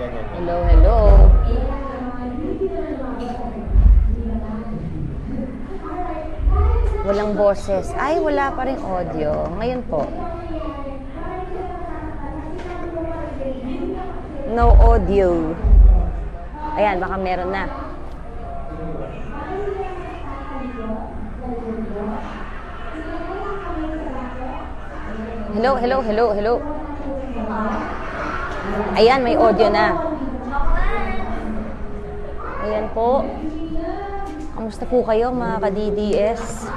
Hello, hello. Walang boses. Ay, wala pa rin audio. Ngayon po. No audio. Ayan, baka meron na. Hello, hello, hello, hello. Ayan, may audio na. Ayan po. Kamusta po kayo mga ka-DDS?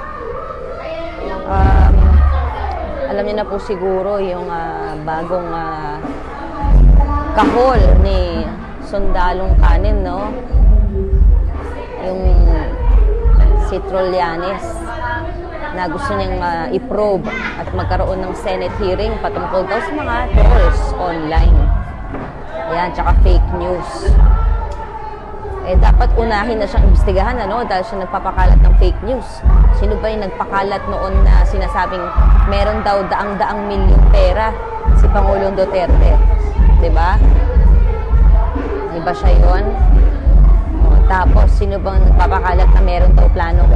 Alam niyo na po siguro yung bagong kahol ni Sundalong Kanin, no? Yung si Trillanes na gusto niyang i-probe at magkaroon ng Senate hearing patungkol daw sa mga trolls online. Ayan, tsaka fake news. Eh, dapat unahin na siyang imbestigahan, ano? Dahil siya nagpapakalat ng fake news. Sino ba yung nagpakalat noon na sinasabing meron daw daang-daang milyong pera si Pangulong Duterte? Diba? Diba siya yun? O, tapos, sino bang nagpapakalat na meron daw planong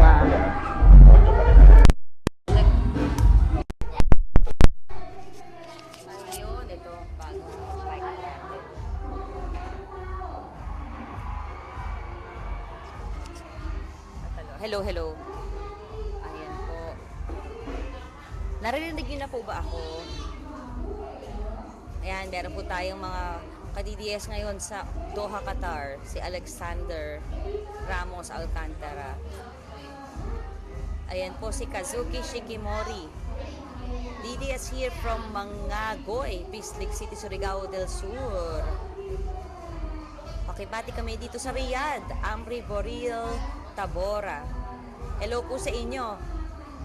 Hello, hello. Ayan po. Naririnig niyo na po ba ako? Ayan, meron po tayong mga ka-DDS ngayon sa Doha, Qatar. Si Alexander Ramos Alcantara. Ayan po si Kazuki Shikimori. DDS here from Mangagoy, Bislig City, Surigao del Sur. Pakibati kami dito sa Riyadh, Amri Boril Tabora. Hello po sa inyo.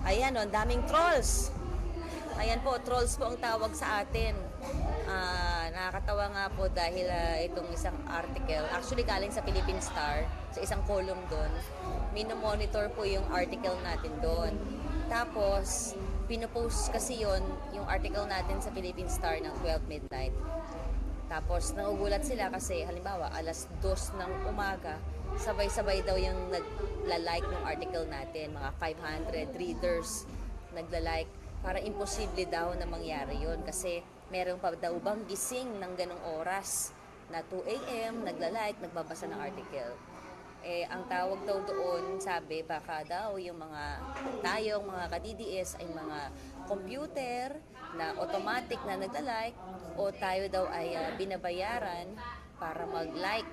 Ayan, ang daming trolls. Ayan po, trolls po ang tawag sa atin. Nakakatawa nga po dahil itong isang article, actually galing sa Philippine Star, sa isang column doon, minomonitor po yung article natin doon. Tapos, pinopost kasi yung article natin sa Philippine Star ng 12 midnight. Tapos, nagugulat sila kasi, halimbawa, alas 2 ng umaga, sabay-sabay daw yung nagla-like ng article natin. Mga 500 readers nagla-like. Para imposible daw na mangyari yun. Kasi meron pa daw bang gising ng ganong oras na 2 a.m. nagla-like, nagbabasa ng article. Eh, ang tawag daw doon, sabi, baka daw yung tayong mga ka-DDS ay mga computer na automatic na nagla-like o tayo daw ay binabayaran para mag-like.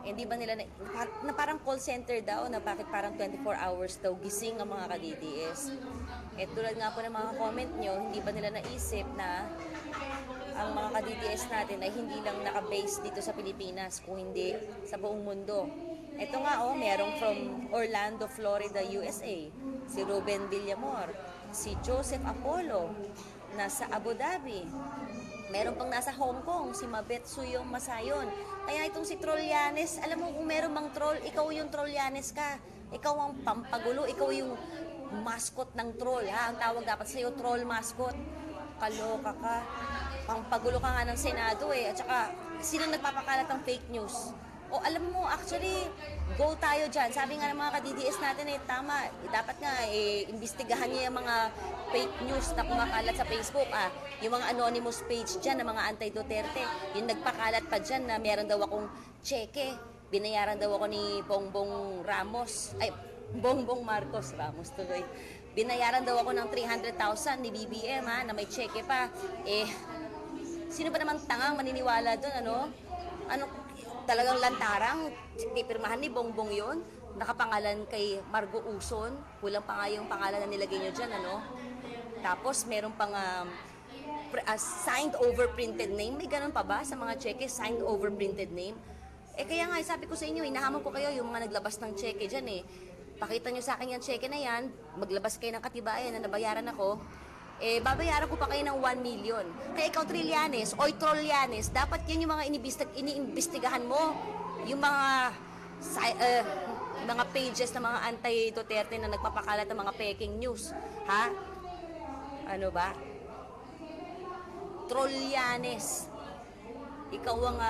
Hindi ba nila na parang call center daw na bakit parang 24 hours daw gising ang mga ka-DDS. Eh tulad nga po ng mga comment nyo, hindi ba nila naisip na ang mga ka-DDS natin ay hindi lang naka-base dito sa Pilipinas, kung hindi sa buong mundo. Ito nga merong from Orlando, Florida, USA, si Ruben Villamor, si Joseph Apollo, nasa Abu Dhabi. Meron pang nasa Hong Kong, si Mabet Suyong Masayon. Kaya itong si Trillanes, alam mo kung meron mang troll, ikaw yung Trillanes ka. Ikaw ang pampagulo, ikaw yung mascot ng troll. Ha? Ang tawag dapat sa'yo, troll mascot. Kaloka ka. Pampagulo ka nga ng Senado At saka, sino nagpapakalat ng fake news? O alam mo, actually, go tayo dyan. Sabi nga ng mga ka-DDS natin tama. Dapat nga, imbestigahan niya yung mga fake news na kumakalat sa Facebook. Yung mga anonymous page dyan ng mga anti-Duterte. Yung nagpakalat pa dyan na meron daw akong cheque. Binayaran daw ako ni Bongbong Ramos. Ay, Bongbong Marcos Ramos tuloy. Binayaran daw ako ng 300,000 ni BBM na may cheque pa. Sino ba naman tangang maniniwala doon, talagang lantarang, pipirmahan ni Bongbong yon, nakapangalan kay Margo Uson, kulang pa nga yung pangalan na nilagay nyo dyan, Tapos, meron pang signed over printed name. May ganun pa ba sa mga cheque, signed over printed name? Kaya nga, sabi ko sa inyo, hinahamon ko kayo yung mga naglabas ng cheque dyan, Pakita nyo sa akin yung cheque na yan, maglabas kayo ng katibayan na nabayaran ako, babayaran ko pa kayo ng 1 million. Kaya ikaw, Trillanes, o Trillanes, dapat yan yung mga iniimbestigahan mo. Yung mga pages ng mga anti-Duterte na nagpapakalat ng mga peking news. Ha? Ano ba? Trillanes. Ikaw ang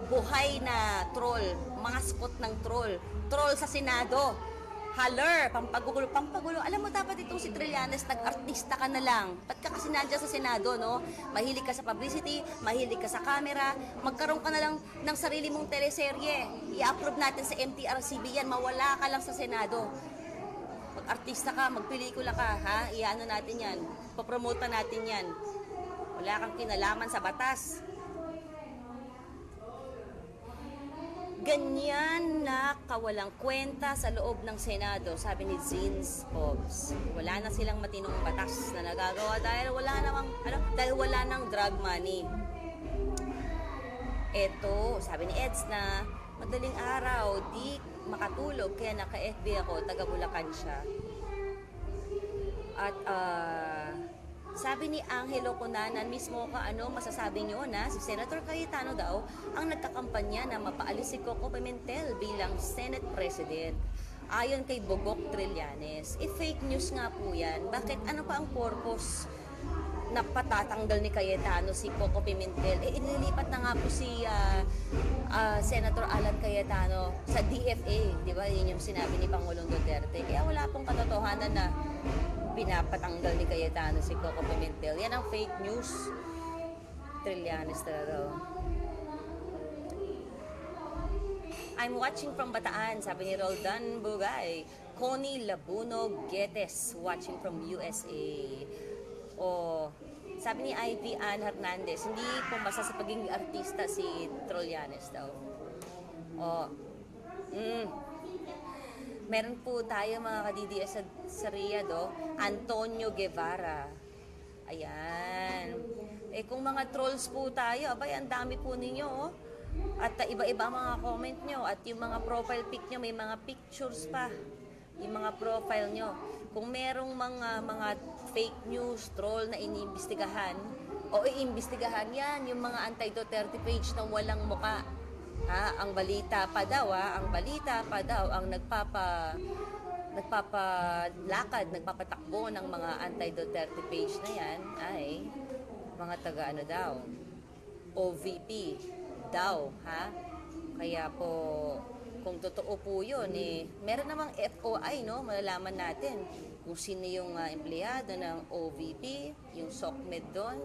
buhay na troll, mascot ng troll. Troll sa Senado. Haller, pampagulo, pampagulo. Alam mo, dapat itong si Trillanes, nag-artista ka na lang. Ba't ka kasi nandiyan sa Senado, no? Mahilig ka sa publicity, mahilig ka sa camera, magkaroon ka na lang ng sarili mong teleserye. I-upload natin sa MTRCB yan, mawala ka lang sa Senado. Mag-artista ka, magpelikula ka, ha? Iano natin yan, papromote natin yan. Wala kang kinalaman sa batas. Ganyan na kawalang kwenta sa loob ng Senado, sabi ni Zins Pobs. Wala na silang matinong batas na nagagawa dahil wala nang drug money. Eto, sabi ni Eds na madaling araw, di makatulog kaya naka-FB ako, taga Bulacan siya. At sabi ni Angelo Cunanan mismo, ano masasabi niyo na si Senator Cayetano daw ang nagkakampanya na mapaalis si Coco Pimentel bilang Senate President. Ayon kay Bogok Trillanes, fake news nga po yan. Bakit? Ano pa ang purpose na patatanggal ni Cayetano si Coco Pimentel? Inilipat na nga po si Senator Alan Cayetano sa DFA, di ba? Yun yung sinabi ni Pangulong Duterte. Kaya wala pong katotohanan na pinapatanggal ni Cayetano si Coco Pimentel. Yan ang fake news. Trillanes talaga. I'm watching from Bataan, sabi ni Roldan Bugay. Connie Labuno Getes, watching from USA. O, sabi ni Ivy Ann Hernandez, hindi pumasa sa pagiging artista si Trillanes daw. O, meron po tayo mga ka-DDS sa Riyadh, Antonio Guevara. Ayan. Kung mga trolls po tayo, abay, ang dami po ninyo, oh. At iba-iba mga comment nyo. At yung mga profile pic nyo, may mga pictures pa. Yung mga profile nyo. Kung merong mga fake news, troll na iniimbestigahan, o iimbestigahan yan, yung mga anti-Duterte page na walang muka. Ang balita pa daw, ang nagpapalakad, nagpapatakbo ng mga anti-Duterte page na yan ay mga taga daw, OVP daw, ha? Kaya po, kung totoo po yun, meron namang FOI, no? Malalaman natin kung sino yung empleyado ng OVP, yung SOCMED doon.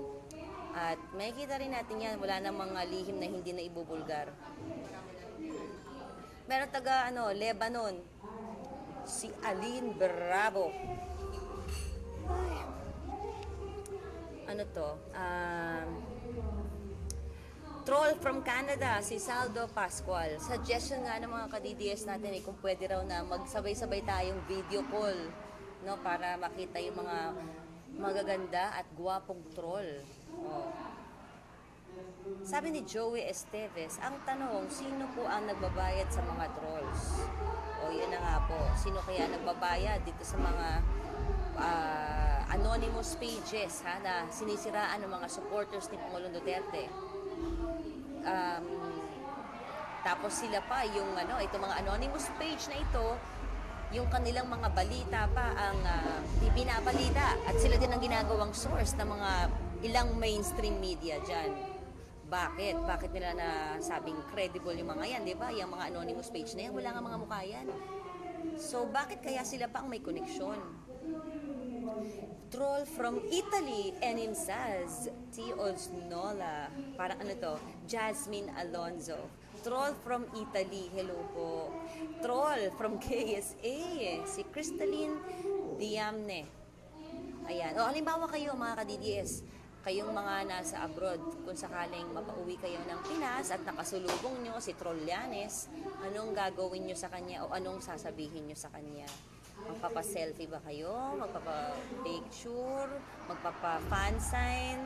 At makikita rin natin yan, wala namang lihim na hindi na ibubulgar. Meron taga Lebanon, si Aline Bravo. Ay. Ano to? Troll from Canada, si Saldo Pascual. Suggestion nga ng mga ka-DDS natin kung pwede raw na magsabay-sabay tayong video call, no, para makita yung mga magaganda at gwapong troll. Oh. Sabi ni Joey Esteves, ang tanong, sino po ang nagbabayad sa mga trolls? O yun na nga po, sino kaya nagbabayad dito sa mga anonymous pages, ha, na sinisiraan ng mga supporters ni Pangulong Duterte? Tapos sila pa, yung itong mga anonymous page na ito, yung kanilang mga balita pa ang binabalita, at sila din ang ginagawang source ng mga ilang mainstream media dyan. Bakit? Bakit nila nasabing credible yung mga yan, di ba? Yung mga anonymous page na yan, wala nga mga mukha yan. So, bakit kaya sila pa ang may koneksyon? Troll from Italy, Enimsaz, T. Osnola, parang Jasmine Alonzo. Troll from Italy, hello po. Troll from KSA, si Crystalline Diamne. Ayan. O, halimbawa kayo mga ka-DDS, kayong mga nasa abroad, kung sakaling mapauwi kayo ng Pinas at nakasulubong nyo si Trillanes, anong gagawin nyo sa kanya o anong sasabihin nyo sa kanya? Magpapa-selfie ba kayo? Magpapa-picture? Magpapa-fan sign?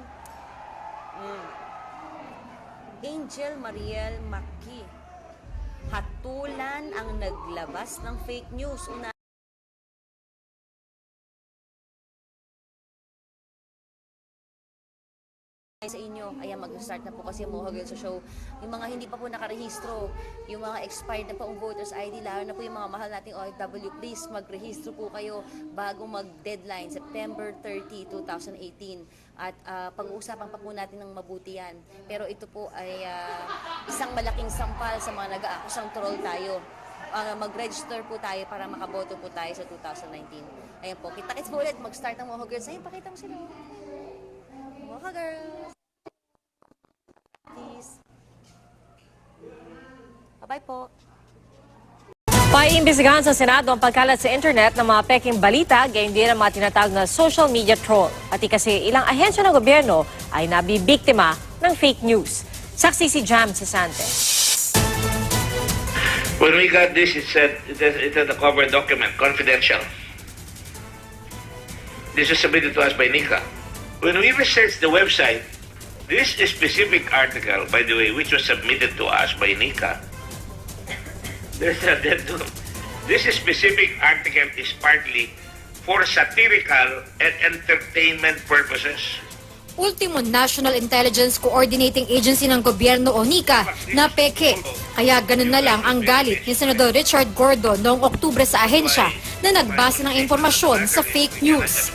Angel Mariel Maki, hatulan ang naglabas ng fake news. sa inyo. Ayan, mag-start na po kasi yung Mojo Girls Show. Yung mga hindi pa po nakarehistro, yung mga expired na po ang voters ID, lalo na po yung mga mahal nating OFW, please magrehistro po kayo bago mag-deadline, September 30, 2018. At pag-uusapan pa po natin ng mabuti yan. Pero ito po ay isang malaking sampal sa mga nag-aakusang troll tayo. Mag-register po tayo para makaboto po tayo sa 2019. Ayan po, kita-kits po ulit, mag-start ang Mojo Girls. Ayun, pakita mo sila. Mojo Girls. Please. Bye-bye po. Paiimbestigahan sa Senado ang pagkalat sa internet ng mga peking balita, gayon din ang mga tinatawag na social media troll. Pati kasi ilang ahensya ng gobyerno ay nabibiktima ng fake news. Saksi si Jam Sesante. When we got this, it said it had a cover document, confidential. This was submitted to us by Nika. When we researched the website, this specific article, by the way, which was submitted to us by Nika, there's a addendum. This specific article is partly for satirical and entertainment purposes. Ultimo National Intelligence Coordinating Agency ng gobyerno o NICA na peke. Kaya ganun na lang ang galit ni Senador Richard Gordon noong Oktubre sa ahensya na nagbase ng impormasyon sa fake news.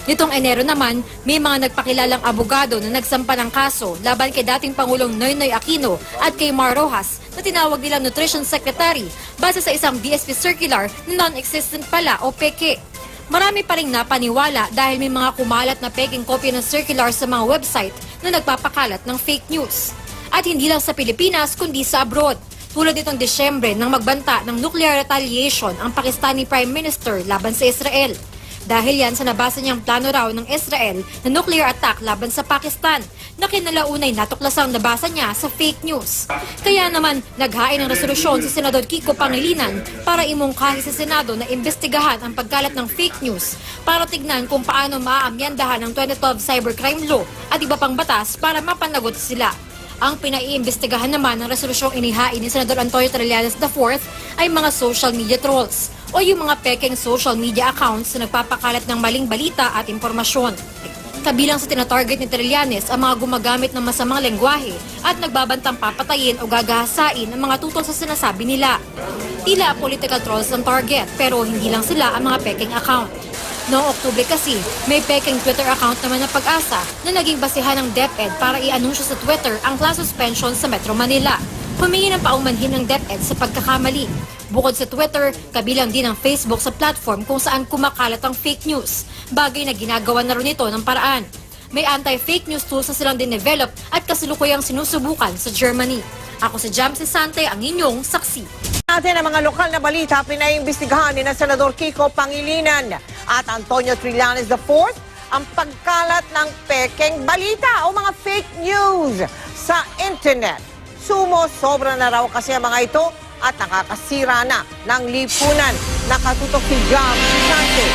Nitong Enero naman, may mga nagpakilalang abogado na nagsampa ng kaso laban kay dating Pangulong Noynoy Aquino at kay Mar Rojas na tinawag nilang Nutrition Secretary base sa isang BSP circular na non-existent pala o peke. Marami pa ring napaniwala dahil may mga kumalat na peking kopya ng circular sa mga website na nagpapakalat ng fake news. At hindi lang sa Pilipinas kundi sa abroad. Tulad nitong Desyembre nang magbanta ng nuclear retaliation ang Pakistani Prime Minister laban sa Israel. Dahil yan sa nabasa niyang plano raw ng Israel na nuclear attack laban sa Pakistan na kinalaunay natuklasang nabasa niya sa fake news. Kaya naman naghain ng resolusyon si Senador Kiko Pangilinan para imungkahi sa Senado na imbestigahan ang pagkalat ng fake news para tignan kung paano maaamyandahan ang 2012 Cybercrime Law at iba pang batas para mapanagot sila. Ang pinaiimbestigahan naman ng resolusyong inihain ni Senador Antonio Trillanes IV ay mga social media trolls o yung mga pekeng social media accounts na nagpapakalat ng maling balita at impormasyon. Kabilang sa tinatarget ni Trillanes ang mga gumagamit ng masamang lengguwahe at nagbabantang papatayin o gagahasain ang mga tutol sa sinasabi nila. Tila political trolls ang target pero hindi lang sila ang mga pekeng account. Noong Oktubre kasi, may peking Twitter account naman ng Pag-asa na naging basihan ng DepEd para i-anunsyo sa Twitter ang class suspension sa Metro Manila. Humingi ng paumanhin ng DepEd sa pagkakamali. Bukod sa Twitter, kabilang din ang Facebook sa platform kung saan kumakalat ang fake news. Bagay na ginagawa na rin ito ng paraan. May anti-fake news tools na silang din-develop at kasalukuyang sinusubukan sa Germany. Ako si Jam Sesante, ang inyong saksi. Natin ang mga lokal na balita pinaimbestigahan ni Senador Kiko Pangilinan at Antonio Trillanes IV ang pagkalat ng pekeng balita o mga fake news sa internet. Sobra na raw kasi ang mga ito at nakakasira na ng lipunan. Nakatutok si Jam Sesante.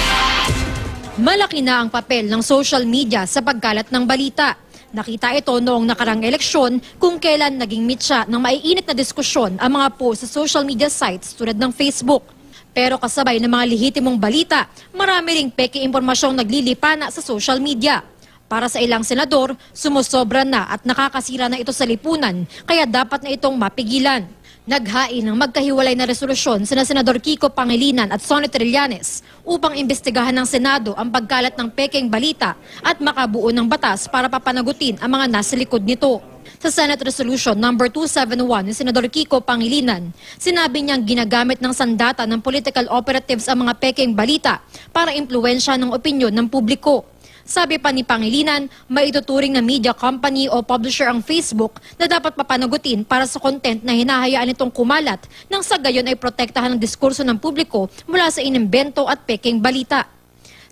Malaki na ang papel ng social media sa pagkalat ng balita. Nakita ito noong nakarang eleksyon kung kailan naging mitya ng maiinit na diskusyon ang mga post sa social media sites tulad ng Facebook. Pero kasabay ng mga lehitimong balita, marami ring peke impormasyong naglilipana sa social media. Para sa ilang senador, sumusobra na at nakakasira na ito sa lipunan, kaya dapat na itong mapigilan. Naghain ng magkahiwalay na resolusyon sina Senador Kiko Pangilinan at Sonny Trillanes upang imbestigahan ng Senado ang pagkalat ng pekeng balita at makabuo ng batas para papanagutin ang mga nasa likod nito. Sa Senate Resolution number 271 ni Senador Kiko Pangilinan, sinabi niyang ginagamit ng sandata ng political operatives ang mga pekeng balita para impluwensya ng opinyon ng publiko. Sabi pa ni Pangilinan, maituturing na media company o publisher ang Facebook na dapat papanagutin para sa content na hinahayaan nitong kumalat nang sa gayon ay protektahan ang diskurso ng publiko mula sa inimbento at pekeng balita.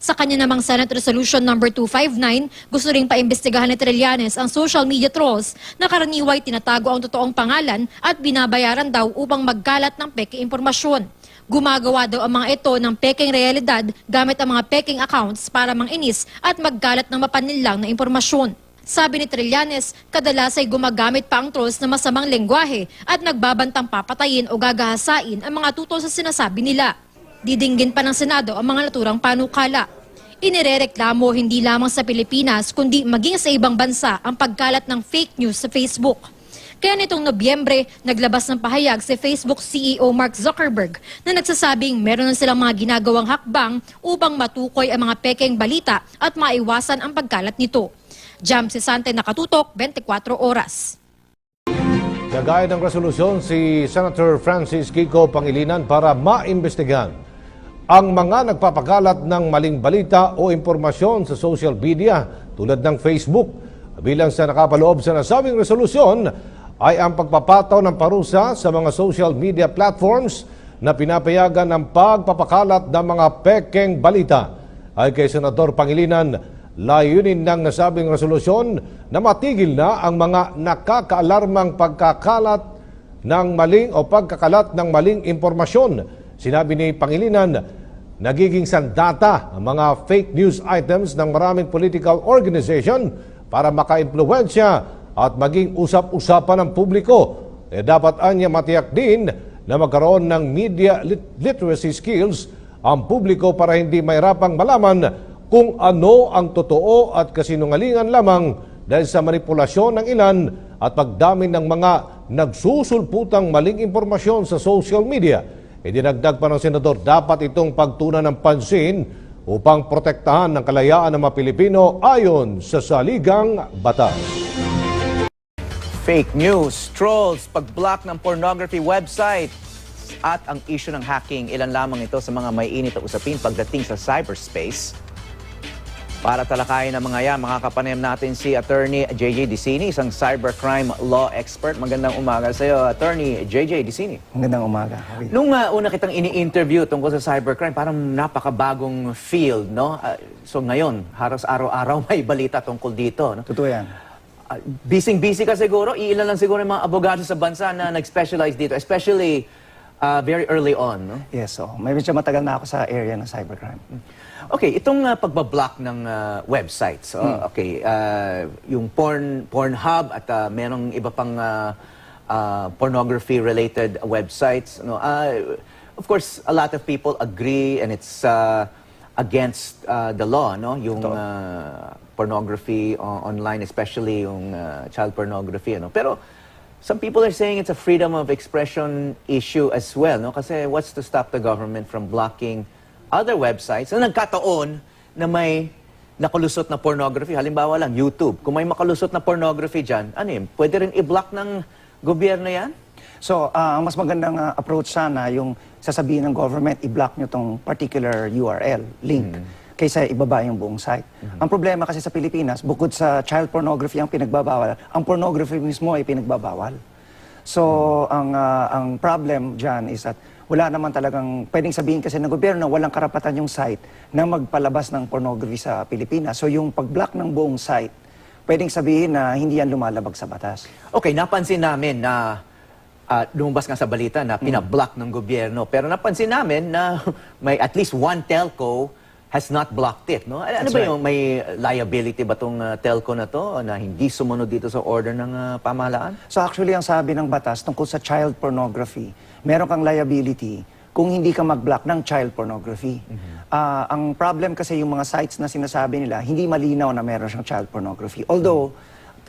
Sa kanya namang Senate Resolution number 259, gusto ring paimbestigahan ni Trillanes ang social media trolls na karaniway tinatago ang totoong pangalan at binabayaran daw upang magkalat ng peke impormasyon. Gumagawa daw ang mga ito ng peking realidad gamit ang mga peking accounts para manginis at magkalat ng mapanlinlang na impormasyon. Sabi ni Trillanes, kadalas ay gumagamit pa ang trolls na masamang lengguwahe at nagbabantang papatayin o gagahasain ang mga tutol sa sinasabi nila. Didinggin pa ng Senado ang mga naturang panukala. Inirereklamo hindi lamang sa Pilipinas kundi maging sa ibang bansa ang pagkalat ng fake news sa Facebook. Kaya nitong Nobyembre, naglabas ng pahayag si Facebook CEO Mark Zuckerberg na nagsasabing meron na silang mga ginagawang hakbang upang matukoy ang mga pekeng balita at maiwasan ang pagkalat nito. Jam Sesante, Nakatutok, 24 Oras. Nagaya ng resolusyon si Senator Francis Kiko Pangilinan para maimbestigahan ang mga nagpapakalat ng maling balita o impormasyon sa social media tulad ng Facebook. Bilang sa nakapaloob sa nasabing resolusyon ay ang pagpapataw ng parusa sa mga social media platforms na pinapayagan ng pagpapakalat ng mga pekeng balita. Ay kay Senator Pangilinan, layunin ng nasabing resolusyon na matigil na ang mga nakakaalarmang pagkakalat ng maling o pagkakalat ng maling impormasyon. Sinabi ni Pangilinan, nagiging sandata ang mga fake news items ng maraming political organization para maka-impluwensya at maging usap-usapan ng publiko. Dapat anya matiyak din na magkaroon ng media literacy skills ang publiko para hindi mahirapang malaman kung ano ang totoo at kasinungalingan lamang dahil sa manipulasyon ng ilan at pagdami ng mga nagsusulputang maling impormasyon sa social media. Dinagdag pa ng Senador, dapat itong pagtunan ng pansin upang protektahan ng kalayaan ng mga Pilipino ayon sa saligang batas. Fake news, trolls, pag-block ng pornography website at ang issue ng hacking. Ilan lamang ito sa mga may init na usapin pagdating sa cyberspace. Para talakayin ang mga yan, makakapanayam natin si Attorney JJ Dicini, isang cybercrime law expert. Magandang umaga sa iyo, Attorney JJ Dicini. Magandang umaga. Okay. Nung una kitang ini-interview tungkol sa cybercrime, parang napakabagong field, no? So ngayon, halos araw-araw may balita tungkol dito, no? Totoo yan. Busy ka siguro. Iilan lang siguro yung mga abogado sa bansa na nag-specialize dito, especially very early on, no? Yes, so medyo matagal na ako sa area ng cybercrime. Okay, itong pagbablock ng websites. Okay, yung Pornhub at merong iba pang pornography-related websites. No? Of course, a lot of people agree and it's against the law, no? Yung pornography online, especially yung child pornography. Ano? Pero some people are saying it's a freedom of expression issue as well. No? Kasi what's to stop the government from blocking other websites na nagkataon na may nakalusot na pornography? Halimbawa lang, YouTube. Kung may makalusot na pornography dyan, ano yun? Pwede rin i-block ng gobyerno yan? So, ang mas magandang approach sana yung sasabihin ng government, i-block nyo tong particular URL, link, kaysa ibaba yung buong site. Ang problema kasi sa Pilipinas, bukod sa child pornography ang pinagbabawal, ang pornography mismo ay pinagbabawal. So, ang problem dyan is that wala naman talagang, pwedeng sabihin kasi ng gobyerno, walang karapatan yung site na magpalabas ng pornography sa Pilipinas. So yung pag-block ng buong site, pwedeng sabihin na hindi yan lumalabag sa batas. Okay, napansin namin na lumabas nga sa balita na pinablock ng gobyerno. Pero napansin namin na may at least one telco has not blocked it. No? Ano ba yung may liability ba itong telco na to na hindi sumunod dito sa order ng pamahalaan? So actually, ang sabi ng batas tungkol sa child pornography, meron kang liability kung hindi ka mag-block ng child pornography. Ang problem kasi yung mga sites na sinasabi nila, hindi malinaw na meron siyang child pornography. Although,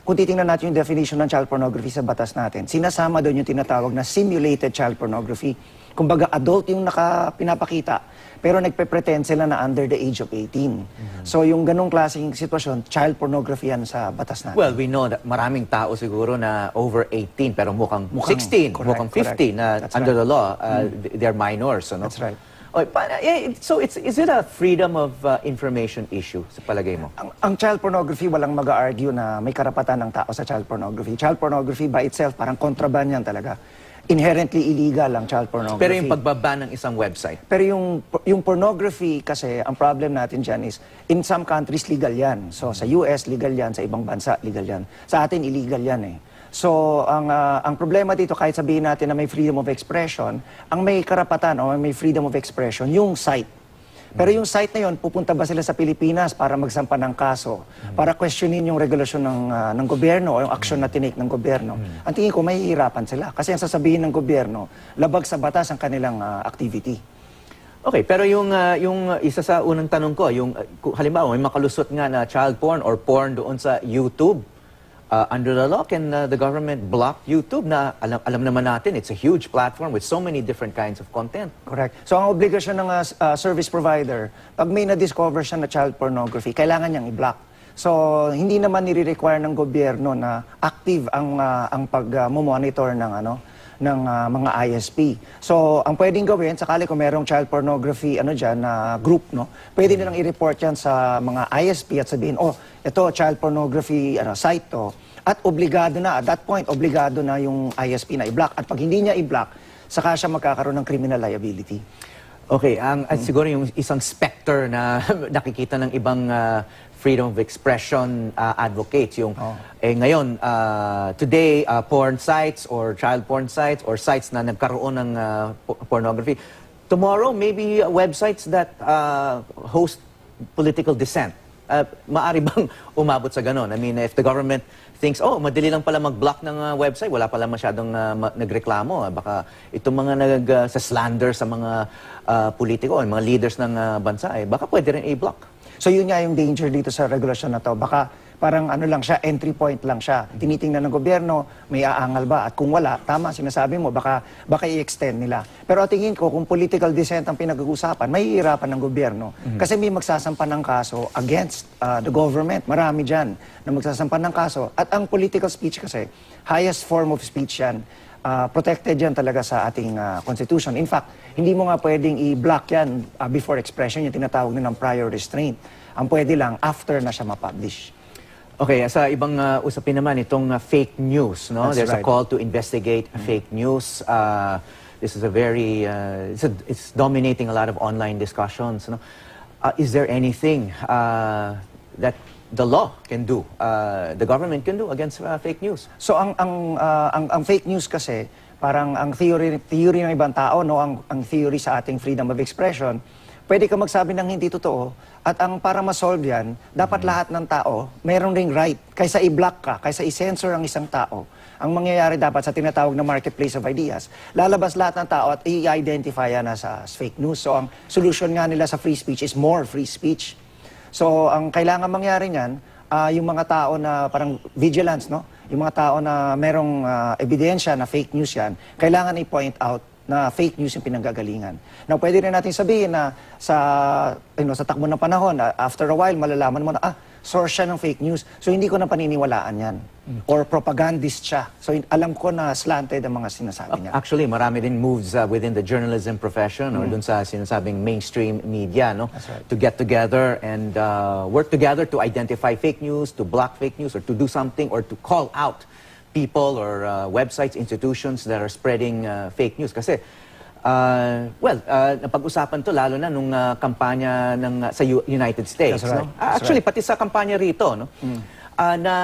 kung titingnan natin yung definition ng child pornography sa batas natin, sinasama doon yung tinatawag na simulated child pornography. Kumbaga, adult yung pinapakita, pero nagpe-pretend sila na under the age of 18. So yung ganong klaseng sitwasyon, child pornography yan sa batas natin. Well, we know that maraming tao siguro na over 18 pero mukhang 16, correct, mukhang 15 na That's under right. the law, they're minors. Ano? That's right. Okay, so is it a freedom of information issue sa palagay mo? Ang child pornography, walang mag-argue na may karapatan ng tao sa child pornography. Child pornography by itself, parang kontraband yan talaga. Inherently illegal ang child pornography. Pero yung pagbaba ng isang website? Pero yung pornography kasi, ang problem natin dyan is, in some countries, legal yan. So, sa US, legal yan. Sa ibang bansa, legal yan. Sa atin, illegal yan eh. So, ang problema dito, kahit sabihin natin na may freedom of expression, ang may karapatan o may freedom of expression, yung site. Pero yung site na yun, pupunta ba sila sa Pilipinas para magsampa ng kaso? Para questionin yung regulasyon ng gobyerno o yung aksyon na tinake ng gobyerno? Ang tingin ko, mahihirapan sila. Kasi ang sasabihin ng gobyerno, labag sa batas ang kanilang activity. Okay, pero yung isa sa unang tanong ko, yung halimbawa may makalusot nga na child porn or porn doon sa YouTube, under the law, can the government block YouTube na alam naman natin, it's a huge platform with so many different kinds of content. Correct. So ang obligasyon ng service provider, pag may na-discover siya na child pornography, kailangan niyang i-block. So hindi naman nire-require ng gobyerno na active ang pag-monitor ng mga ISP. So ang pwedeng gawin, sakali kung merong child pornography na group, no, pwede nilang i-report yan sa mga ISP at sabihin, oh, ito child pornography site to. At obligado na, at that point, obligado na yung ISP na i-block. At pag hindi niya i-block, saka siya magkakaroon ng criminal liability. Okay, at siguro yung isang specter na nakikita ng ibang freedom of expression advocates, yung ngayon, today, porn sites or child porn sites or sites na nagkaroon ng pornography. Tomorrow, maybe websites that host political dissent. Maari bang umabot sa ganon? I mean, if the government thinks, oh, madali lang pala mag-block ng website, wala pala masyadong nagreklamo. Baka itong mga sa-slander sa mga politiko, mga leaders ng bansa, baka pwede rin i-block. So yun nga yung danger dito sa regulasyon na to. Baka parang lang siya, entry point lang siya. Tinitingnan ng gobyerno, may aangal ba? At kung wala, tama, sinasabi mo, baka i-extend nila. Pero tingin ko, kung political dissent ang pinag-uusapan, may hihirapan ng gobyerno. Kasi may magsasampa ng kaso against the government. Marami dyan na magsasampa ng kaso. At ang political speech kasi, highest form of speech yan. Protected yan talaga sa ating constitution. In fact, hindi mo nga pwedeng i-block yan before expression, yung tinatawag nilang prior restraint. Ang pwede lang after na siya ma-publish. Okay, sa ibang usapin naman, itong fake news, no? That's There's right. a call to investigate fake news. This is a very, it's dominating a lot of online discussions, no? Is there anything that the law can do, the government can do against fake news? So ang fake news kasi, parang ang theory ng ibang tao, no, ang theory sa ating freedom of expression, pwede ka magsabi ng hindi totoo, at ang para ma-solve yan, dapat lahat ng tao, mayroon ring right, kaysa i-block ka, kaysa i-censor ang isang tao. Ang mangyayari dapat sa tinatawag na marketplace of ideas, lalabas lahat ng tao at i-identify yan as fake news. So ang solution nga nila sa free speech is more free speech. So ang kailangan mangyari niyan, yung mga tao na parang vigilance, no? Yung mga tao na merong ebidensya na fake news yan, kailangan i-point out na fake news yung pinanggagalingan. Now, pwede rin natin sabihin na sa takbo ng panahon, after a while, malalaman mo na, source siya ng fake news. So, hindi ko na paniniwalaan yan. Or propagandist siya. So, alam ko na slanted ang mga sinasabi niya. Actually, marami din moves within the journalism profession or dun sa sinasabing mainstream media, no? That's right. To get together and work together to identify fake news, to block fake news, or to do something, or to call out people or websites, institutions that are spreading fake news. Kasi, napag-usapan to lalo na nung kampanya sa United States. That's right. No? Actually, pati sa kampanya rito, no? Na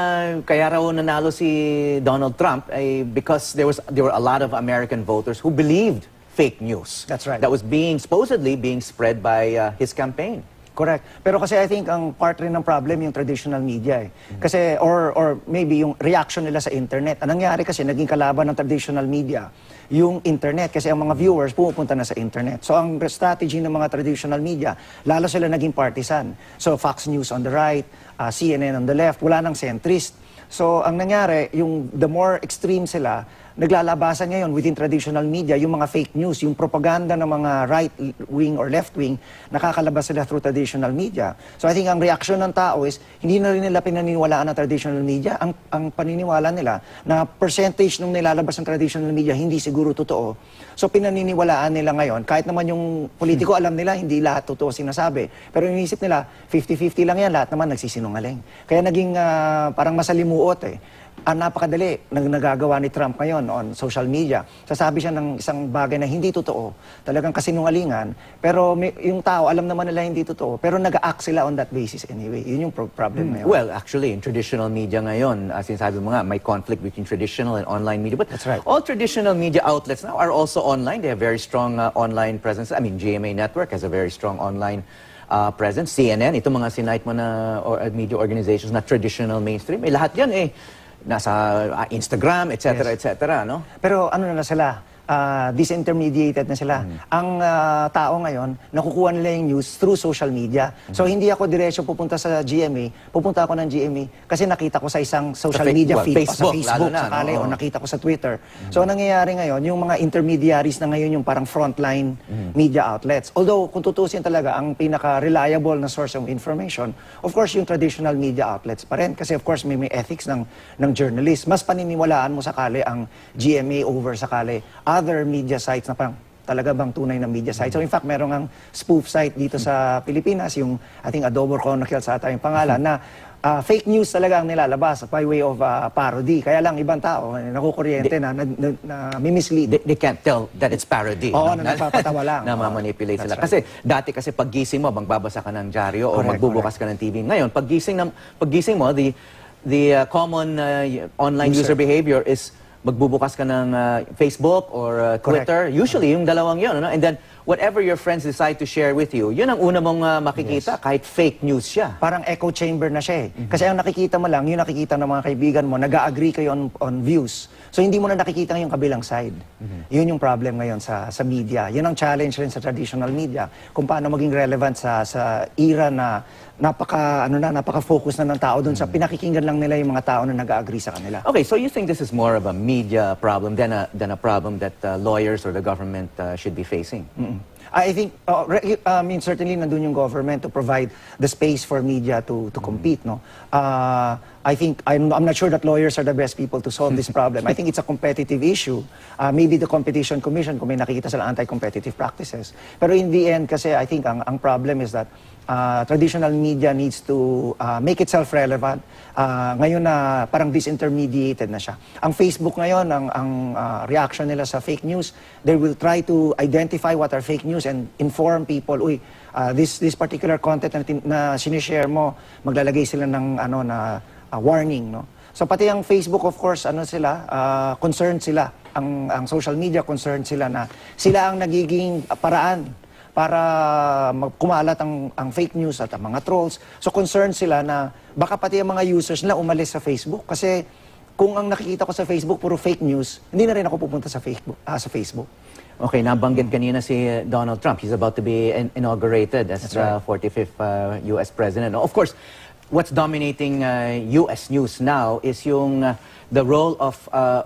kaya raw nanalo si Donald Trump because there were a lot of American voters who believed fake news. That's right. That was supposedly being spread by his campaign. Correct. Pero kasi I think ang part rin ng problem yung traditional media Kasi or maybe yung reaction nila sa internet. Anong nangyari kasi naging kalaban ng traditional media yung internet kasi ang mga viewers pumupunta na sa internet. So ang strategy ng mga traditional media, lalo sila naging partisan. So Fox News on the right, CNN on the left, wala nang centrist. So ang nangyari, yung the more extreme sila, naglalabasan ngayon within traditional media yung mga fake news, yung propaganda ng mga right-wing or left-wing, nakakalabas sila through traditional media. So I think ang reaction ng tao is, hindi na rin nila pinaniniwalaan ng traditional media. Ang paniniwala nila na percentage nung nilalabas ng traditional media hindi siguro totoo. So pinaniniwalaan nila ngayon, kahit naman yung politiko alam nila hindi lahat totoo sinasabi. Pero iniisip nila, 50-50 lang yan, lahat naman nagsisinungaling. Kaya naging parang masalimuot napakadali nagagawa ni Trump ngayon on social media. Sasabi siya ng isang bagay na hindi totoo, talagang kasinungalingan, pero yung tao, alam naman nila hindi totoo, pero nag-act sila on that basis anyway. Yun yung problem ngayon. Well, actually, in traditional media ngayon, sinasabi mo nga, may conflict between traditional and online media. But That's right. all traditional media outlets now are also online. They have very strong online presence. I mean, GMA Network has a very strong online presence. CNN, ito mga sinight mo na media organizations na traditional mainstream. Lahat yan nasa Instagram, etc., etc., no? Pero ano na sila, disintermediated na sila. Ang tao ngayon, nakukuha nila yung news through social media. So hindi ako diretso pupunta sa GMA, pupunta ako ng GMA kasi nakita ko sa isang social media feed Facebook, sa Facebook, lalo na, sakali, no? o nakita ko sa Twitter. So ang nangyayari ngayon, yung mga intermediaries na ngayon yung parang frontline media outlets. Although kung tutusin talaga, ang pinaka-reliable na source of information, of course yung traditional media outlets pa rin. Kasi of course may ethics ng journalist. Mas paniniwalaan mo sakali ang GMA over sakali other media sites na parang talaga bang tunay na media site. So in fact, meron ang spoof site dito sa Pilipinas, yung ating Adobo Chronicles sa yung pangalan, na fake news talaga ang nilalabas by way of parody. Kaya lang ibang tao, nakukuryente na mislead. They can't tell that it's parody. Oo, na nagpapatawa lang. Namamanipulate sila. That's right. Kasi dati kasi paggising mo, magbabasa ka ng dyaryo o Correct, magbubukas ka ng TV. Ngayon, paggising mo, the common online user behavior is magbubukas ka ng Facebook or Twitter. Usually, yung dalawang yun. Ano? And then, whatever your friends decide to share with you, yun ang una mong makikita, kahit fake news siya. Parang echo chamber na siya eh. Kasi ang nakikita mo lang, yung nakikita ng mga kaibigan mo, nag-agree kayo on views. So hindi mo na nakikita yung kabilang side. Yun yung problem ngayon sa media. Yun ang challenge rin sa traditional media. Kung paano maging relevant sa era na napaka-focus na ng tao doon sa pinakikinggan lang nila yung mga tao na nag-agree sa kanila. Okay, so you think this is more of a media problem than a problem that lawyers or the government should be facing? I think, certainly nandun yung government to provide the space for media to compete, no? I think, I'm not sure that lawyers are the best people to solve this problem. I think it's a competitive issue. Maybe the Competition Commission, kung may nakikita sila anti-competitive practices. Pero in the end, kasi I think ang problem is that traditional media needs to make itself relevant. Ngayon na parang disintermediated na siya. Ang Facebook ngayon, ang reaction nila sa fake news, they will try to identify what are fake news and inform people, this particular content na sinishare mo, maglalagay sila ng warning, no? So pati ang Facebook, of course, concerned sila. Ang social media concerned sila na sila ang nagiging paraan para kumalat ang fake news at ang mga trolls. So concerned sila na baka pati ang mga users nila umalis sa Facebook kasi kung ang nakikita ko sa Facebook puro fake news, hindi na rin ako pupunta sa Facebook. Okay, nabanggit kanina si Donald Trump. He's about to be inaugurated as the 45th U.S. President. Of course, what's dominating U.S. news now is the role of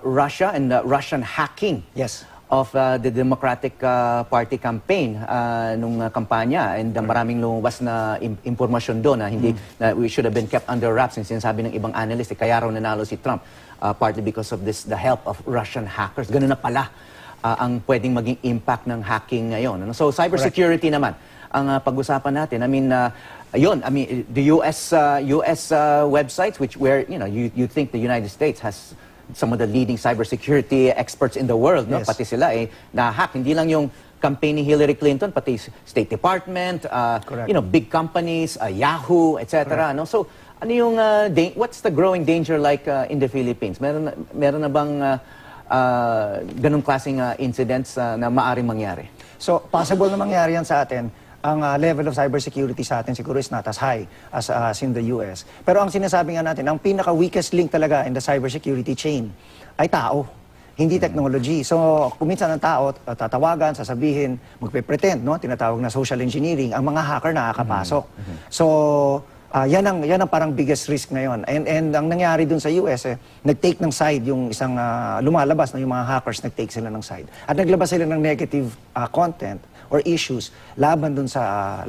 Russia and Russian hacking. Yes. Of the Democratic Party campaign nung kampanya, and maraming lumabas na impormasyon doon na hindi na we should have been kept under wraps. And sinasabi ng ibang analyst, kaya raw nanalo si Trump partly because of the help of Russian hackers. Ganun na pala ang pwedeng maging impact ng hacking ngayon. So cybersecurity naman ang pag-usapan natin. The US websites where you think the United States has some of the leading cybersecurity experts in the world, no? Yes. Pati sila na-hack. Hindi lang yung campaign ni Hillary Clinton, pati State Department, big companies, Yahoo, etc. No? So, ano yung what's the growing danger like in the Philippines? Meron na bang ganung klaseng incidents na maaring mangyari? So, possible na mangyari yan sa atin. Ang level of cybersecurity sa atin siguro is not as high as in the US. Pero ang sinasabi nga natin, ang pinaka-weakest link talaga in the cybersecurity chain ay tao, hindi technology. So, kuminsan ang tao, tatawagan, sasabihin, magpe-pretend, no? Tinatawag na social engineering, ang mga hacker nakakapasok. So, yan ang parang biggest risk ngayon. And ang nangyari dun sa US, nag-take ng side yung isang lumalabas na yung mga hackers, nag-take sila ng side. At naglabas sila ng negative content or issues laban dun sa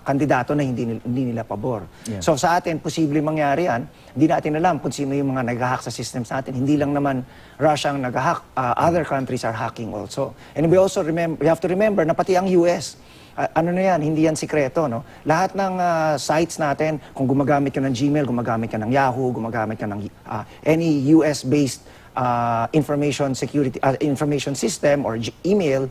kandidato na hindi nila pabor. Yeah. So sa atin, posible mangyari yan. Hindi natin alam kung sino yung mga nag-hack sa systems natin. Hindi lang naman Russia ang nag-hack. Other countries are hacking also. And we have to remember na pati ang US, hindi yan sikreto, no? Lahat ng sites natin, kung gumagamit ka ng Gmail, gumagamit ka ng Yahoo, gumagamit ka ng any US-based information system or email,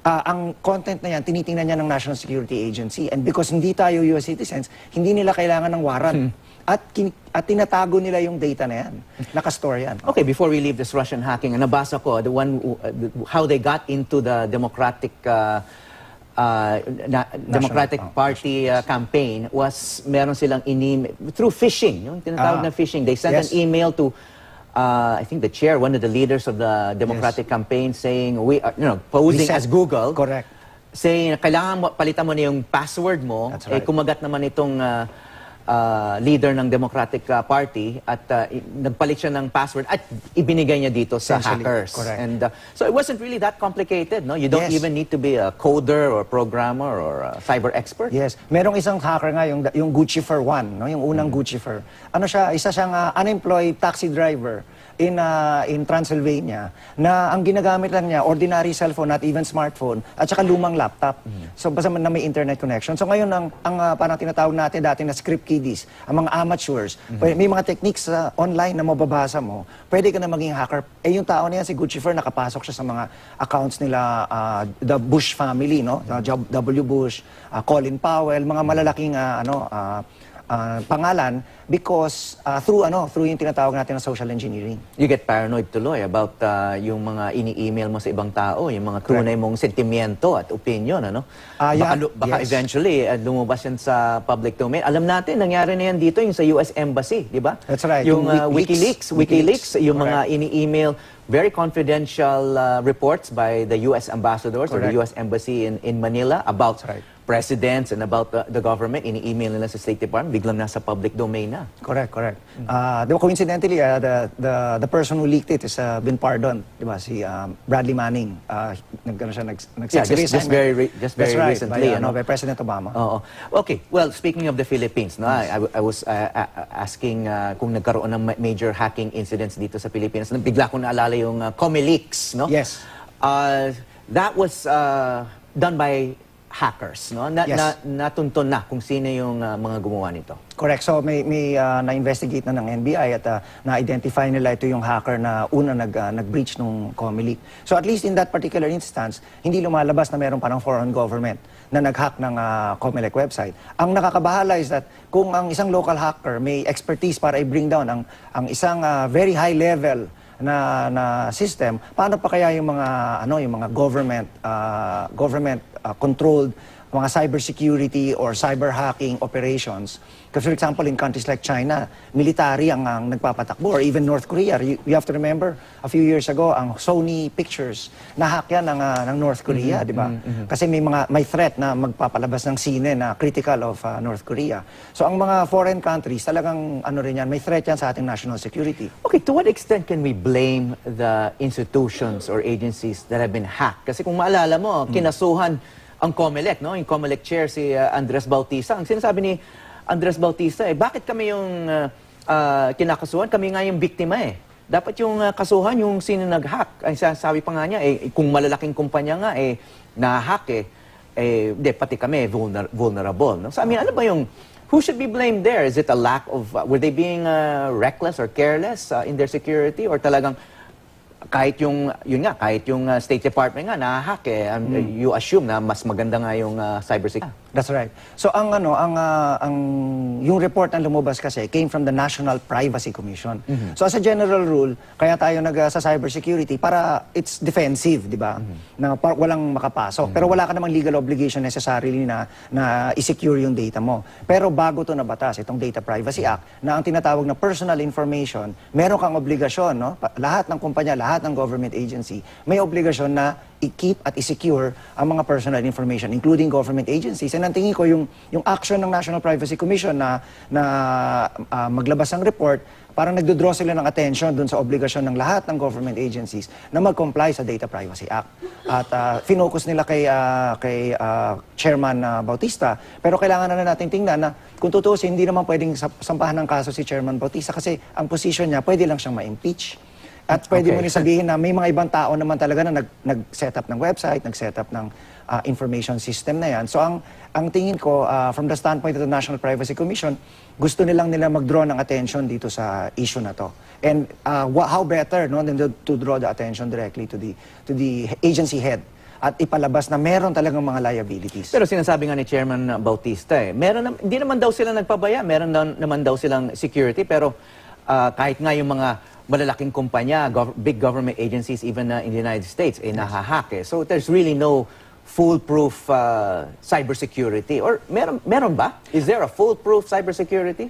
ang content na yan, tinitingnan niya ng National Security Agency. And because hindi tayo US citizens, hindi nila kailangan ng warrant. At tinatago nila yung data na yan. Nakastore yan. Okay, before we leave this Russian hacking, nabasa ko, how they got into the Democratic Party campaign was meron silang through phishing, yung tinatawag na phishing. They sent an email to I think the chair, one of the leaders of the Democratic campaign, saying we are, posing Reset. as Google, Correct. saying na kailangan palitan mo na yung password mo. That's right. Kumagat naman itong leader ng Democratic Party at nagpalit siya ng password at ibinigay niya dito sa Essentially, hackers. correct. And so it wasn't really that complicated, no? You don't Yes. even need to be a coder or programmer or a cyber expert. Yes. Merong isang hacker nga, yung Guccifer 1, no? Yung unang Guccifer. Ano siya, isa siyang unemployed taxi driver in Transylvania na ang ginagamit lang niya, ordinary cellphone, not even smartphone, at saka lumang laptop. So basta na may internet connection. So ngayon, ang parang tinatawag natin dati na script kiddies, ang mga amateurs, may mga techniques online na mababasa mo, pwede ka na maging hacker. Yung tao na yan, si Guccifer, nakapasok siya sa mga accounts nila, the Bush family, no? W. Bush, Colin Powell, mga malalaking pangalan because through yung tinatawag natin na social engineering. You get paranoid tuloy about yung mga ini-email mo sa ibang tao, yung mga tunay mong sentimiento at opinion, ano? Baka yes. eventually lumabas yan sa public domain. Alam natin, nangyari na yan dito yung sa US Embassy, di ba? That's right. Yung Yung WikiLeaks, yung mga Correct. ini-email, very confidential reports by the US ambassadors or the Correct. US Embassy in Manila about That's right. presidents and about the government, ini-email nila sa State Department, biglang nasa public domain na. Correct. Coincidentally, the person who leaked it has been pardoned, di ba? Si Bradley Manning. Yeah, just very recently, by President Obama. Oo. Okay, well, speaking of the Philippines, no, I was asking kung nagkaroon ng major hacking incidents dito sa Pilipinas. Bigla kong naalala yung Comelix, no? Yes. That was done by hackers, no? Yes. Natuntun na kung sino yung mga gumawa nito. Correct. So may na-investigate na ng NBI at na-identify nila ito yung hacker na una nag-breach nung Comelec. So at least in that particular instance, hindi lumalabas na meron parang foreign government na nag-hack ng Comelec website. Ang nakakabahala is that kung ang isang local hacker may expertise para i-bring down ang isang very high level na system, paano pa kaya yung mga government controlled mga cybersecurity or cyber hacking operations? Because for example, in countries like China, military ang nagpapatakbo, or even North Korea. You have to remember, a few years ago, ang Sony Pictures, nahack yan ng North Korea, di ba? Kasi may threat na magpapalabas ng sine na critical of North Korea. So ang mga foreign countries, talagang may threat yan sa ating national security. Okay, to what extent can we blame the institutions or agencies that have been hacked? Kasi kung maalala mo, kinasuhan ang Comelec, no? Yung Comelec chair, si Andres Bautista. Ang sinasabi ni Andres Bautista, bakit kami yung kinakasuhan? Kami nga yung biktima eh. Dapat yung kasuhan, yung sino nag-hack. Ay, sabi pa nga niya, kung malalaking kumpanya nga, na-hack pati kami vulnerable. No? So, I mean, ano ba yung, who should be blamed there? Is it a lack of, were they being reckless or careless in their security? Or talagang, kahit yung State Department nga na-hack you assume na mas maganda nga yung cybersecurity. That's right. So yung report na lumabas kasi came from the National Privacy Commission. So as a general rule, kaya tayo sa cybersecurity para it's defensive, di ba? Na walang makapasok. Pero wala ka namang legal obligation necessarily na i-secure yung data mo. Pero bago to na batas, itong Data Privacy Act, na ang tinatawag na personal information, meron kang obligasyon, no? Lahat ng kumpanya, lahat ng government agency, may obligasyon na i-keep at i-secure ang mga personal information, including government agencies. And ang tingin ko, yung action ng National Privacy Commission na maglabas ng report, parang nagdodraw sila ng attention dun sa obligasyon ng lahat ng government agencies na mag-comply sa Data Privacy Act. At finocus nila kay Chairman Bautista. Pero kailangan na natin tingnan na kung tutusin, hindi naman pwedeng sampahan ng kaso si Chairman Bautista kasi ang position niya, pwede lang siyang ma-impeach. At pwede mo rin sabihin na may mga ibang tao naman talaga na nag-set up ng website, nag-set up ng information system na yan. So ang tingin ko, from the standpoint of the National Privacy Commission, gusto nila mag-draw ng attention dito sa issue na to. And how better than to draw the attention directly to the agency head at ipalabas na meron talagang mga liabilities. Pero sinasabi nga ni Chairman Bautista, hindi naman daw sila nagpabaya, meron naman daw silang security, pero kahit nga yung mga malalaking kumpanya, big government agencies, even in the United States, nahahack. So there's really no foolproof cybersecurity? Or meron ba? Is there a foolproof cybersecurity?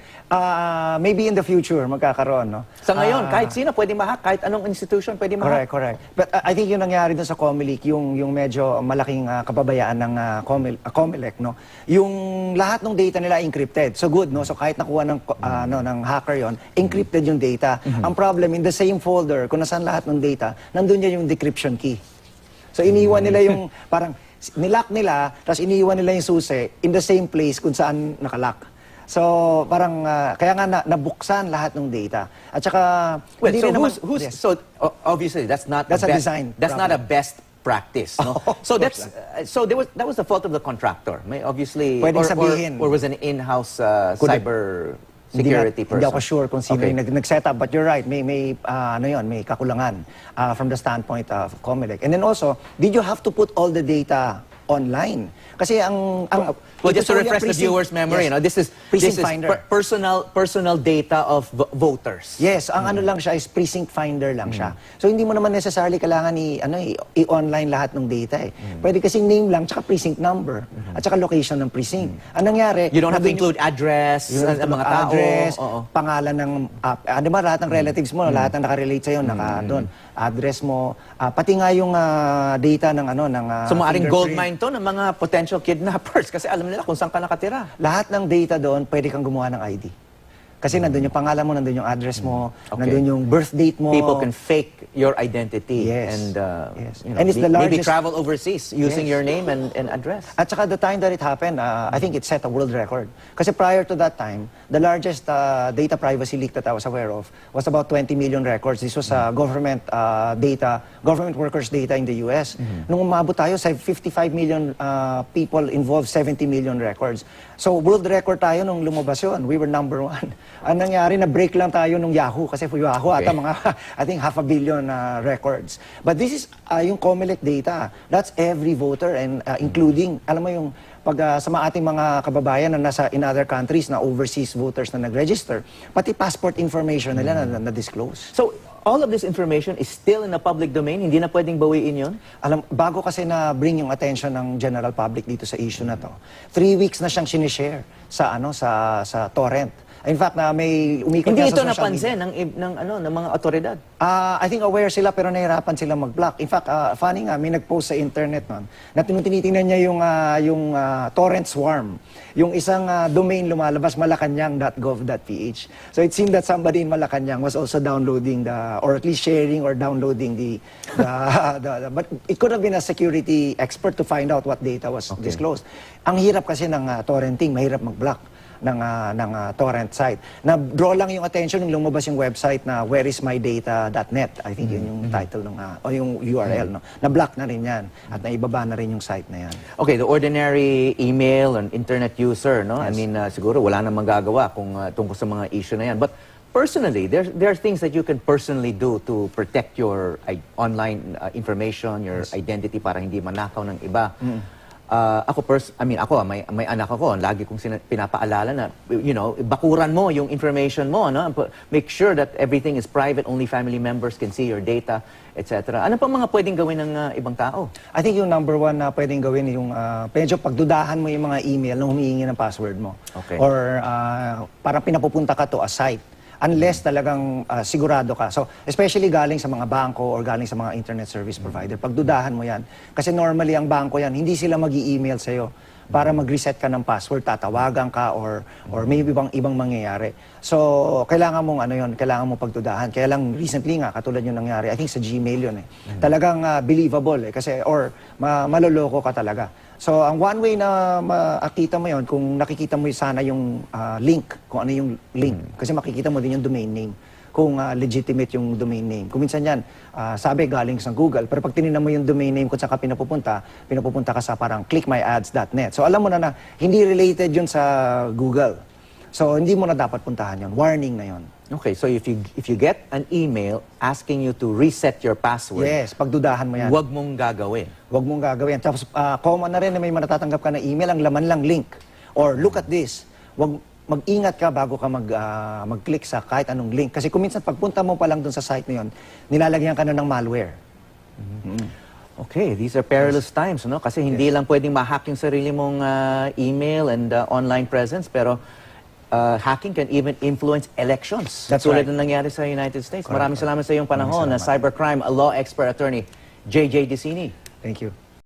Maybe in the future, magkakaroon, no? Sa ngayon, kahit sino pwede ma-hack, kahit anong institution pwede ma-hack. Correct. But I think yung nangyari dun sa Comelec, yung medyo malaking kapabayaan ng Comelec, no? Yung lahat ng data nila encrypted. So good, no? So kahit nakuha ng hacker yon, encrypted yung data. Ang problem, in the same folder, kung nasaan lahat ng data, nandun yan yung decryption key. So iniwan nila yung parang nilock nila, tapos iniwan nila yung susi in the same place kung saan nakalock. So parang kaya nga nabuksan lahat ng data. At saka Well, hindi so rin naman, who's so obviously that's not That's a a best, design that's not a problem. best practice, no? So that's so that was the fault of the contractor. May obviously Pwedeng sabihin. or was an in-house cyber Hindi security person. Hindi ako sure kung sino Okay. yung nag-set up, but you're right, may may kakulangan from the standpoint of Comelec. And then also, did you have to put all the data online? Kasi Well, just to ito yung refresh the precinct- viewers' memory, Yes. you know, this is Precinct finder. personal data of voters. Yes, ang ano lang siya is precinct finder lang siya. So hindi mo naman necessarily kailangan i-online lahat ng data eh. Pwede kasing name lang, tsaka precinct number, at tsaka location ng precinct. Ang nangyari, You don't have to nandun include address yung ng mga tao. address, Oo. pangalan ng, di ba lahat ng relatives mo, lahat ng nakarelate sa'yo, doon. Address mo, pati nga yung data ng So maaring gold fingerprint. mine to ng mga potential kidnappers kasi alam nila kung saan ka nakatira. Lahat ng data doon, pwede kang gumawa ng ID. Kasi nandun yung pangalan mo, nandun yung address mo, Okay. nandun yung birth date mo. People can fake your identity Yes. and Yes. you know, And it's the maybe largest- travel overseas using Yes. your name and address. At saka the time that it happened, I think it set a world record. Kasi prior to that time, the largest data privacy leak that I was aware of was about 20 million records. This was government data, government workers' data in the US. Nung umabot tayo sa 55 million people involved, 70 million records. So world record tayo nung lumabas yun. We were number one. Ang nangyari, na-break lang tayo nung Yahoo. Kasi for Yahoo, ata mga, I think, 500 million records. But this is yung Comelec data. That's every voter and including, alam mo yung sa mga ating mga kababayan na nasa in other countries na overseas voters na nag-register, pati passport information nila na-disclose. So all of this information is still in the public domain? Hindi na pwedeng bawiin yun? Bago kasi na bring yung attention ng general public dito sa issue na to, 3 weeks na siyang sinishare sa sa torrent. In fact, na may umikot Hindi nga ito sa social napansin media. ng mga otoridad. I think aware sila pero nahirapan sila mag-block. In fact, funny nga, may nag-post sa internet nun na tinitingnan niya yung torrent swarm. Yung isang domain lumalabas, malacanang.gov.ph. So it seemed that somebody in Malacanang was also downloading or at least sharing or downloading but it could have been a security expert to find out what data was disclosed. Ang hirap kasi ng torrenting, mahirap mag-block ng torrent site. Na-draw lang yung attention nung lumabas yung website na whereismydata.net. I think yun yung title o yung URL. No? Na-block na rin yan at naibaba na rin yung site na yan. Okay, the ordinary email and internet user, no? I Yes. mean, siguro wala nang magagawa kung tungkol sa mga issue na yan. But personally, there are things that you can personally do to protect your online information, your identity para hindi manakaw ng iba. Ako may anak ako, lagi kong pinapaalala na, you know, bakuran mo yung information mo, no? Make sure that everything is private, only family members can see your data, etc. Ano pa mga pwedeng gawin ng ibang tao? I think yung number one na pwedeng gawin yung medyo pagdudahan mo yung mga email na humihingi ng password mo. Okay. Or parang pinapupunta ka to a site. Unless talagang sigurado ka. So, especially galing sa mga bangko or galing sa mga internet service provider, pagdudahan mo yan. Kasi normally ang bangko yan, hindi sila mag-i-email sa'yo para mag-reset ka ng password, tatawagan ka or maybe ibang mangyayari. So, kailangan mong kailangan mong pagdudahan. Kaya lang recently nga, katulad yung nangyari, I think sa Gmail yun eh. Talagang believable eh. Kasi, or maloloko ka talaga. So, ang one way na makita mo yun, kung nakikita mo sana yung link, kung ano yung link. Kasi makikita mo din yung domain name, kung legitimate yung domain name. Kung minsan yan, sabi galing sa Google, pero pag tinignan mo yung domain name kung saan ka pinapupunta ka sa parang clickmyads.net. So, alam mo na hindi related yun sa Google. So, hindi mo na dapat puntahan yun. Warning na yun. Okay, so if you get an email asking you to reset your password, Yes, pagdudahan mo yan. huwag mong gagawin. Huwag mong gagawin. Tapos, common na rin na may matatanggap ka na email, ang laman lang link. Or look at this. Mag-ingat ka bago ka mag-click sa kahit anong link. Kasi kung minsan pagpunta mo pa lang dun sa site na yun, nilalagyan ka na ng malware. Okay, these are perilous times, no? Kasi hindi lang pwedeng ma-hack yung sarili mong email and online presence, pero hacking can even influence elections. That's Tulad right. na nangyari sa United States. Correct. Maraming salamat sa iyong panahon na Maraming salamat. cybercrime, a law expert attorney, JJ Dicini. Thank you.